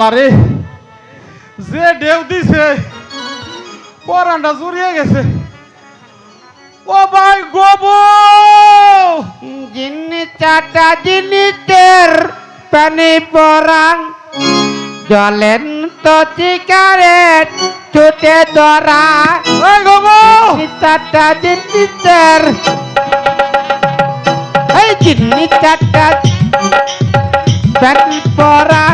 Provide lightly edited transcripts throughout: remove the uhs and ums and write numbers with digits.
আল্লাহ রে, যে ঢেউ দিছে পরানটা জুড়িয়ে গেছে। ও ভাই গোবো জিন্নি চাটা জিনিসের পানি পরাং জলেন তো সিগারেট ছুটে ধরা। ওই গোবো চাটা জিনিসের এই জিন্নি চাটা পানি পরা।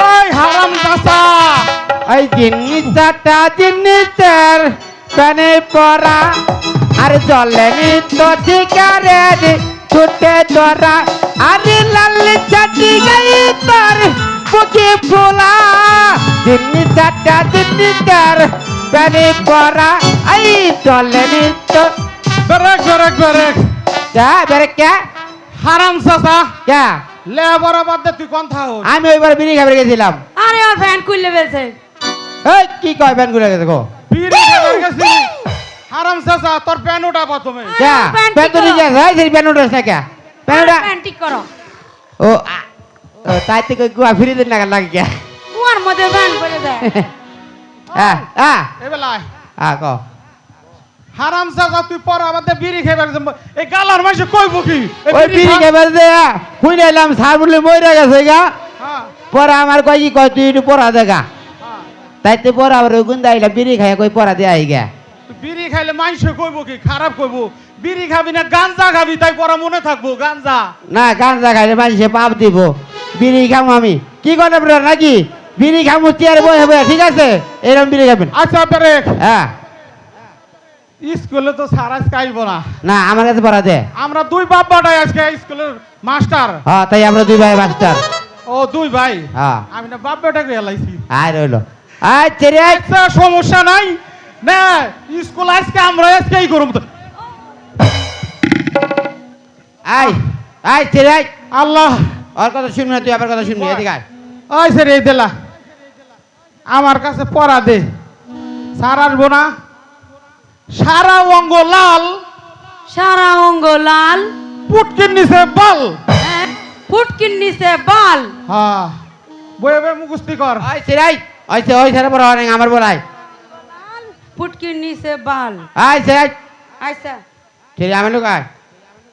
ওই হারাম দাসা এই জিন্নি চাটা জিনিসের পানি পরা আর জলেনি তো সিগারেট ছুটে ধরা। আরে লাল চাটি গাই তোর বুকে ফোলা জিন্নি চাটা জিনিসের পানি পরা এই জলেনি তো বেরেক বেরেক বেরেক যা বেরে কে হারাম চাচা কে লে বরাবর দে তুই কোন থাও। আমি ওইবার বিড়ি খাবার গেছিলাম। আরে ওর ফ্যান খুললে ফেলছে। এই কি কয় ব্যান গুলো গেছে গো বিড়ি খাবার গেছি। হারাম চাচা তোর প্যান উঠা প্রথমে। কে প্যান্ট প্যান তো ঠিক নিয়ে যায় সেই প্যান উঠেছ না কে প্যান উঠা ফ্যান ঠিক করো। ও তাই থেকে গুয়া ফিরে দিন না লাগে কে কুয়ার মধ্যে ফ্যান করে দেয়। এবেলায় ক হারাম চাচা তুই পর আমাদের বিড়ি খাবার এই গালার মাসে কইব কি এই ওই বিড়ি খা- খাবার দে হুই নাইলাম সার বলে মরে গেছে গা হ্যাঁ পরে আমার কয় কি কয় তুই একটু পড়া দেখা হ্যাঁ তাইতে পরে আবার ওই গুন্দা আইলা বিড়ি খাই কই পড়া দিয়ে আই গা তুই বিড়ি খাইলে মাইসে কইব কি খারাপ কইব। বিড়ি খাবি না গাঞ্জা খাবি তাই পরা মনে থাকবো গাঞ্জা। না গাঁজা খাইলে মানুষে পাপ দিব বিড়ি খামো আমি কি করে আপনার নাকি বিড়ি খামো চেয়ার বই হবে ঠিক আছে এরকম বিড়ি খাবেন আচ্ছা বেরেক হ্যাঁ স্কুলে তো স্যার আজকে আইব না। না আমার কাছে পড়া দে আমরা দুই বাপ বাটাই আজকে স্কুলের মাস্টার। হ্যাঁ তাই আমরা দুই ভাই মাস্টার ও দুই ভাই হ্যাঁ আমি না বাপ বেটাকে এলাইছি। আয় রইলো আয় চেরে আয় আচ্ছা সমস্যা নাই না স্কুল আজকে আমরা আজকেই করব তো। আয় আয় চেরে আয় আল্লাহ ওর কথা শুনবি না তুই আবার কথা শুনবি এদিকে আয় ওই স্যার এই দিলা আমার কাছে পড়া দে। স্যার আসবো না সারা অঙ্গ লাল সারা অঙ্গ লাল পুটকির নিচে বল। ফুটকির নিচে বাল। হ্যাঁ বয়ে বয়ে মুখস্তি কর। আয় চেরে আয় ওই ছেড়ে পড়া হয় আমার বলাই ফুটকির নিচে বাল। আয় চেরে আয় আচ্ছা চেরে আমি লোক আয়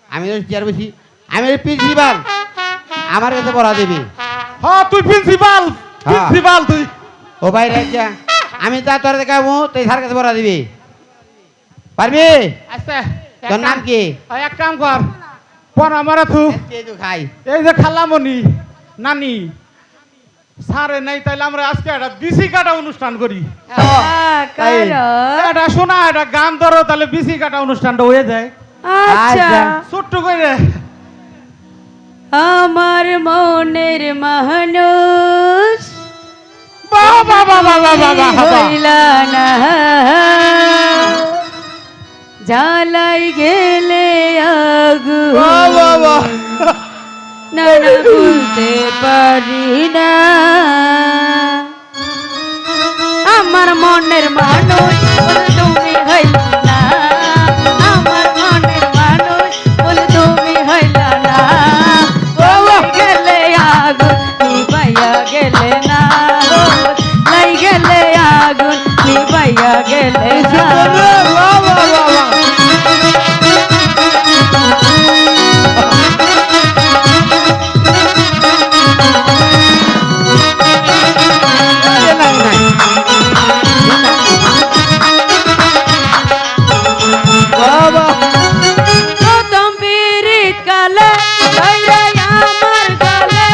আমি তো চেয়ার বসি আমি প্রিন্সিপাল আমার কাছে পড়া দিবি হ্যাঁ তুই প্রিন্সিপাল প্রিন্সিপাল তুই। ও ভাই রাজা আমি তা তোর দেখাবো তুই স্যার কাছে পড়া দিবি পারবি আচ্ছা তোর নাম কি এক কাম কর পড়া মারা তু খাই এই যে খালামণি নানি স্যারে নাই তাইলে আমরা আজকে একটা বিসি কাটা অনুষ্ঠান করি। এটা শোনা এটা গান ধরো তাহলে বিসি কাটা অনুষ্ঠানটা হয়ে যায় আচ্ছা ছোট্ট করে। আমার মনের মানুষ বাবা বাবা বাবা বাবা হইলা না জ্বালাই গেলে আগুন বাবা না না বলতে পারি না। আমার মনের মানুষ বলে তুমি হইলা না। আমার মনের মানুষ বলে তুমি হইলা না। বলে গেলে আগুন নিবাইয়া গেলে না। লাই গেলে আগুন নিবাইয়া গেলে না। প্রথম পিরিত কালে দইরা আমার গলে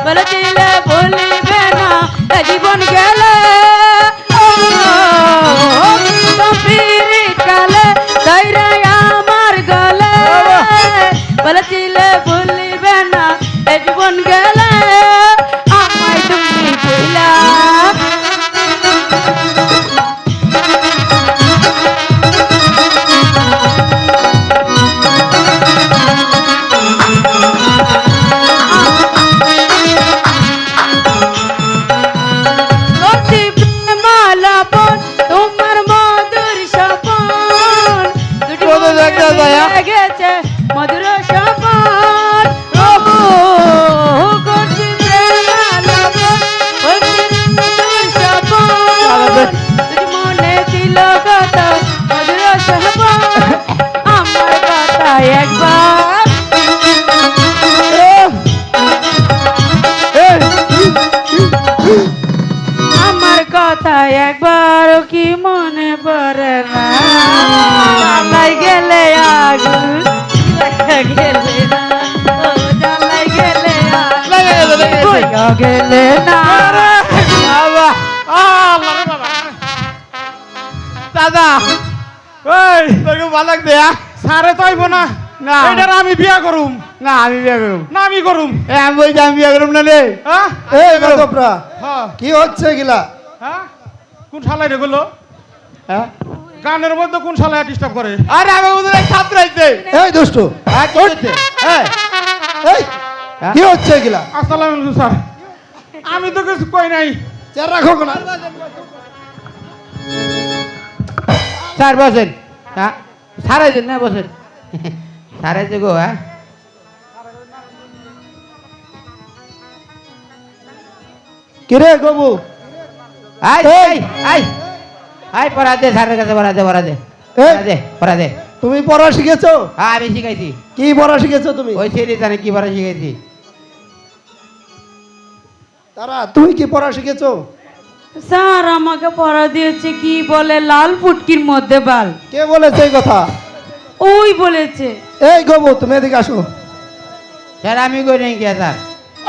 বলেছিলে ভুলিবে না এ জীবন গেলে। প্রথম পিরিত কালে দইরা আমার গলে বলেছিলে ভুলিবে না এ জীবন গেলে। আমায় তুমি ভুলা তোমার মধুর সপন দুটি গেছে মধুর সপন ছিল কত মধুর সপন আমার কথা একবার আমার কথা একবার কি মনে পড়ে না জ্বালাই গেলে আগুন গেলে না ও জ্বালাই গেলে বইয়া গেলে না বাবা আল্লাহ রে বাবা দাদা ওই তোকে ভালো লাগবে সারে তো আইব না না। এটার আমি বিয়া করুম না আমি বিয়ে করুম না আমি করুম আমি বলছি আমি বিয়ে করুম না রে হ্যাঁ এই বাদবরা হ্যাঁ কি হচ্ছে এগুলা হ্যাঁ কোন শালায় রে গুলো হ্যাঁ গানের মধ্যে কোন শালায় ডিস্টার্ব করে আরে আমি ওদের ছাত্র আইছে এই দুষ্টু হ্যাঁ কি হচ্ছে হ্যাঁ এই কি হচ্ছে এগুলা আসসালামু আলাইকুম স্যার আমি তো কিছু কই নাই চেয়ার রাখো না স্যার বসেন হ্যাঁ স্যার আইছেন না বসেন স্যার আইছে গো হ্যাঁ কিরে গবু আই আই আই আই পড়া দে স্যারের কাছে পড়া দে পড়া দে এই। পড়া দে পড়া দে তুমি পড়া শিখেছো হ্যাঁ আমি শিখাইছি কি পড়া শিখেছো তুমি ওই সেটি জানে কি পড়া শিখাইছি তারা তুমি কি পড়া শিখেছো স্যার আমাকে পড়া দিয়েছে কি বলে লাল ফুটকির মধ্যে বাল কে বলেছে এই কথা ওই বলেছে এই গবু তুমি এদিকে আসো স্যার আমি কই নাই কি স্যার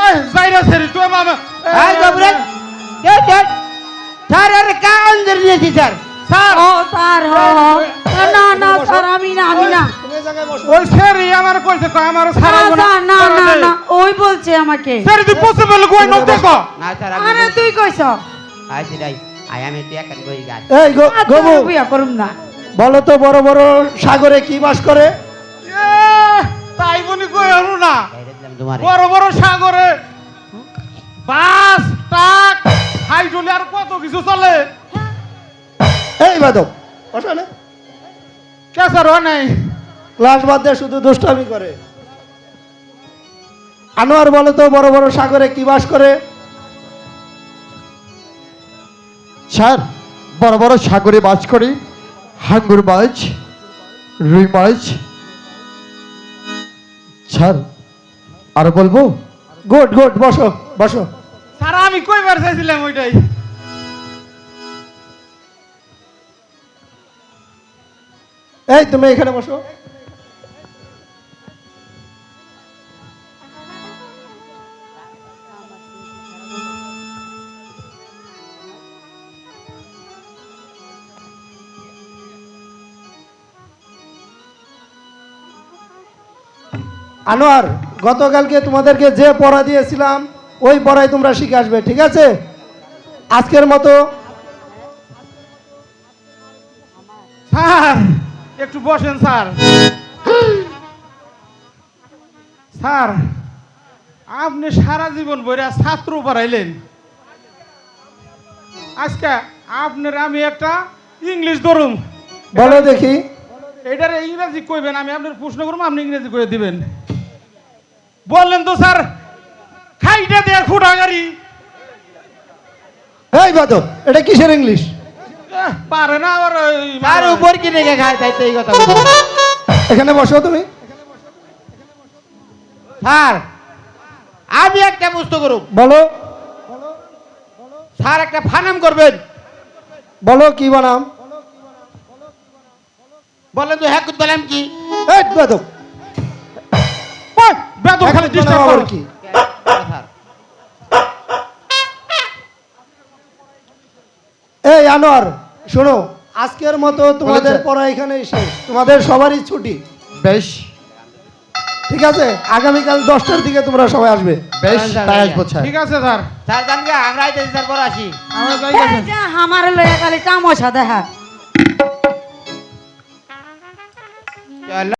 এই যাইরা সেরি তুই মামা আই গবরে স্যার স্যার আরে কান ধরিয়েছি স্যার স্যার ও স্যার হ না না স্যার আমি না আমি না তুমি এই জায়গায় বসো ওই সেরি আমার কইছে কয় আমার না সারা স্যার, না না না ওই বলছে আমাকে সেরি তুই পসিবল কই নক দেখো না স্যার আরে আমি তুই কইছ আই সেটাই আই আমি তুই একান কই গাছ এই গবু বিয়া করুম না বলো তো বড় বড় সাগরে কি বাস করে তাই বনি কই হলো না বাইরে দিলাম তোমারে বড় বড় সাগরে বাস ট্রাক হাইড্রোলি আর কত কিছু চলে এই বাদব বসো না কেসার নাই ক্লাস বাদ দিয়ে শুধু দুষ্টামি করে আনোয়ার বলো তো বড় বড় সাগরে কি বাস করে স্যার বড় বড় সাগরে বাস করে হাঙ্গুর মাছ রুই মাছ স্যার আর বলবো গুড গুড বসো বসো সারা আমি কইবার চাইছিলাম ওইটাই এই তুমি এখানে বসো আনোয়ার গতকালকে তোমাদেরকে যে পড়া দিয়েছিলাম ওই পড়াই তোমরা শিখে আসবে ঠিক আছে আজকের মতো স্যার একটু বসেন স্যার স্যার আপনি সারা জীবন বইরা ছাত্র পড়াইলেন আজকে আপনার আমি একটা ইংলিশ ধরুম বলো দেখি এটার ইংরেজি কইবেন আমি আপনার প্রশ্ন করবো আপনি ইংরেজি কয়ে দিবেন বললেন তো স্যার খাইটা দেয়া খুঁটা গাড়ি এই বাদব এটা কিসের ইংলিশ পারে না আবার আর উপর কি রেখে খায় তাই তো এই কথা বলছি। এখানে বসো তুমি স্যার আমি একটা প্রশ্ন করুম বলো স্যার একটা ফানাম করবেন বলো কি বানাম বলেন তো হ্যাঁ বললাম কি এই বাদব বেতন খালি এখন ডিস্টার্ব বানাম করো আবার কি স্যার এই আনোয়ার শোনো আজকের মতো তোমাদের বলেছে। পড়া এখানেই শেষ তোমাদের সবারই ছুটি বেশ ঠিক আছে আগামীকাল 10টার দিকে তোমরা সবাই আসবে বেশ তাই আসবো স্যার ঠিক আছে স্যার স্যার জানবে আমরা আইতেছি স্যার বড় আসি আমরা যাই এই যে আমার লয়া খালি তামাশা দেখা চল